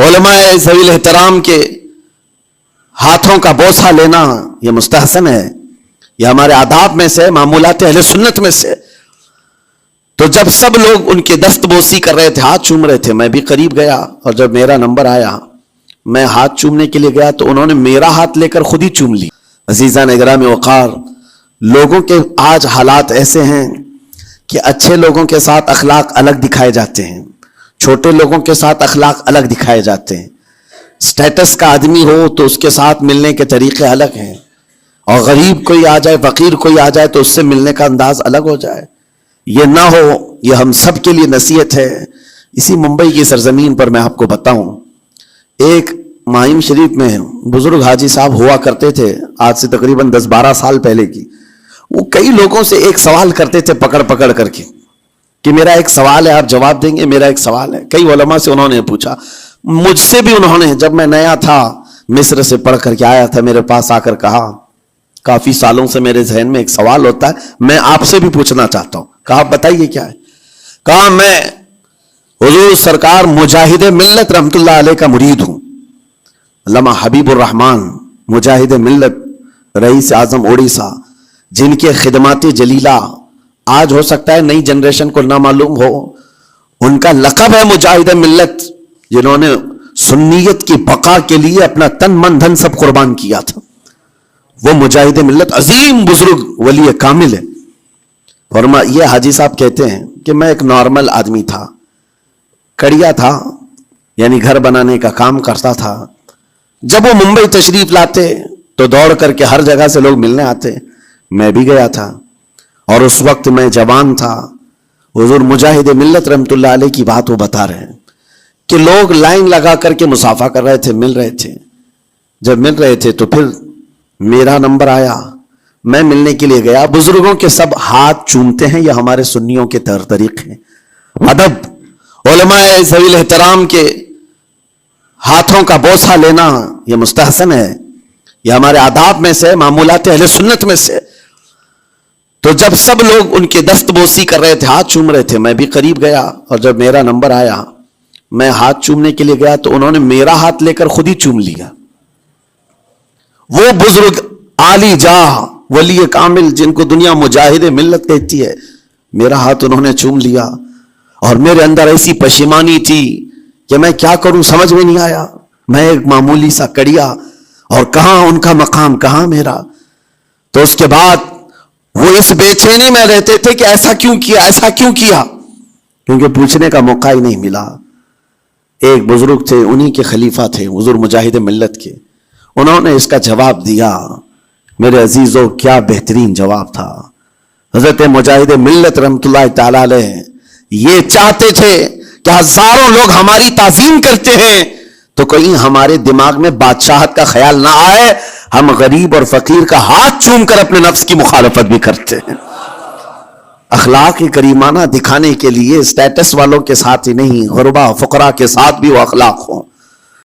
علماء ذویل احترام کے ہاتھوں کا بوسہ لینا یہ مستحسن ہے، یہ ہمارے آداب میں سے، معمولات اہل سنت میں سے۔ تو جب سب لوگ ان کے دست بوسی کر رہے تھے، ہاتھ چوم رہے تھے، میں بھی قریب گیا، اور جب میرا نمبر آیا میں ہاتھ چومنے کے لیے گیا تو انہوں نے میرا ہاتھ لے کر خود ہی چوم لی۔ عزیزان اکرام وقار، لوگوں کے آج حالات ایسے ہیں کہ اچھے لوگوں کے ساتھ اخلاق الگ دکھائے جاتے ہیں، چھوٹے لوگوں کے ساتھ اخلاق الگ دکھائے جاتے ہیں۔ سٹیٹس کا آدمی ہو تو اس کے ساتھ ملنے کے طریقے الگ ہیں، اور غریب کوئی آ جائے، فقیر کوئی آ جائے تو اس سے ملنے کا انداز الگ ہو جائے۔ یہ نہ ہو، یہ ہم سب کے لیے نصیحت ہے۔ اسی ممبئی کی سرزمین پر میں آپ کو بتاؤں، ایک ماہم شریف میں بزرگ حاجی صاحب ہوا کرتے تھے، آج سے تقریباً 10-12 سال پہلے کی۔ وہ کئی لوگوں سے ایک سوال کرتے تھے پکڑ پکڑ کر کے کہ میرا ایک سوال ہے، آپ جواب دیں گے، میرا ایک سوال ہے۔ کئی علماء سے انہوں نے پوچھا، مجھ سے بھی انہوں نے، جب میں نیا تھا مصر سے پڑھ کر کے آیا تھا، میرے پاس آ کر کہا کافی سالوں سے میرے ذہن میں ایک سوال ہوتا ہے، میں آپ سے بھی پوچھنا چاہتا ہوں۔ کہا آپ بتائیے کیا ہے؟ کہا میں حضور سرکار مجاہد ملت رحمت اللہ علیہ کا مرید ہوں۔ علامہ حبیب الرحمان مجاہد ملت، رئیس اعظم اڑیسہ، جن کے خدمات جلیلہ آج ہو سکتا ہے نئی جنریشن کو نہ معلوم ہو، ان کا لقب ہے مجاہد ملت، جنہوں نے سنیت کی بقا کے لیے اپنا تن من دھن سب قربان کیا تھا۔ وہ مجاہد ملت عظیم بزرگ ولی کامل ہے۔ یہ حاجی صاحب کہتے ہیں کہ میں ایک نارمل آدمی تھا، کڑیا تھا، یعنی گھر بنانے کا کام کرتا تھا۔ جب وہ ممبئی تشریف لاتے تو دوڑ کر کے ہر جگہ سے لوگ ملنے آتے، میں بھی گیا تھا، اور اس وقت میں جوان تھا۔ حضور مجاہد ملت رحمت اللہ علیہ کی بات وہ بتا رہے ہیں کہ لوگ لائن لگا کر کے مصافحہ کر رہے تھے، مل رہے تھے۔ جب مل رہے تھے تو پھر میرا نمبر آیا، میں ملنے کے لیے گیا۔ بزرگوں کے سب ہاتھ چومتے ہیں، یہ ہمارے سنیوں کے طور طریقے ہیں۔ ادب، علماء ذویل احترام کے ہاتھوں کا بوسہ لینا یہ مستحسن ہے، یہ ہمارے آداب میں سے، معمولات اہل سنت میں سے۔ تو جب سب لوگ ان کے دست بوسی کر رہے تھے، ہاتھ چوم رہے تھے، میں بھی قریب گیا، اور جب میرا نمبر آیا میں ہاتھ چومنے کے لیے گیا تو انہوں نے میرا ہاتھ لے کر خود ہی چوم لیا۔ وہ بزرگ عالی جاہ ولی کامل جن کو دنیا مجاہد ملت کہتی ہے، میرا ہاتھ انہوں نے چوم لیا، اور میرے اندر ایسی پشیمانی تھی کہ میں کیا کروں سمجھ میں نہیں آیا۔ میں ایک معمولی سا کڑیا، اور کہاں ان کا مقام، کہاں میرا۔ تو اس کے بعد وہ اس بے چینی میں رہتے تھے کہ ایسا کیوں کیا، ایسا کیوں کیا، کیونکہ پوچھنے کا موقع ہی نہیں ملا۔ ایک بزرگ تھے، انہی کے خلیفہ تھے حضور مجاہد ملت کے، انہوں نے اس کا جواب دیا۔ میرے عزیزوں، کیا بہترین جواب تھا۔ حضرت مجاہد ملت رحمت اللہ تعالی علیہ یہ چاہتے تھے کہ ہزاروں لوگ ہماری تعظیم کرتے ہیں تو کہیں ہمارے دماغ میں بادشاہت کا خیال نہ آئے، ہم غریب اور فقیر کا ہاتھ چوم کر اپنے نفس کی مخالفت بھی کرتے ہیں۔ اخلاق کریمانہ دکھانے کے لیے اسٹیٹس والوں کے ساتھ ہی نہیں، غربا فقراء کے ساتھ بھی وہ اخلاق ہوں۔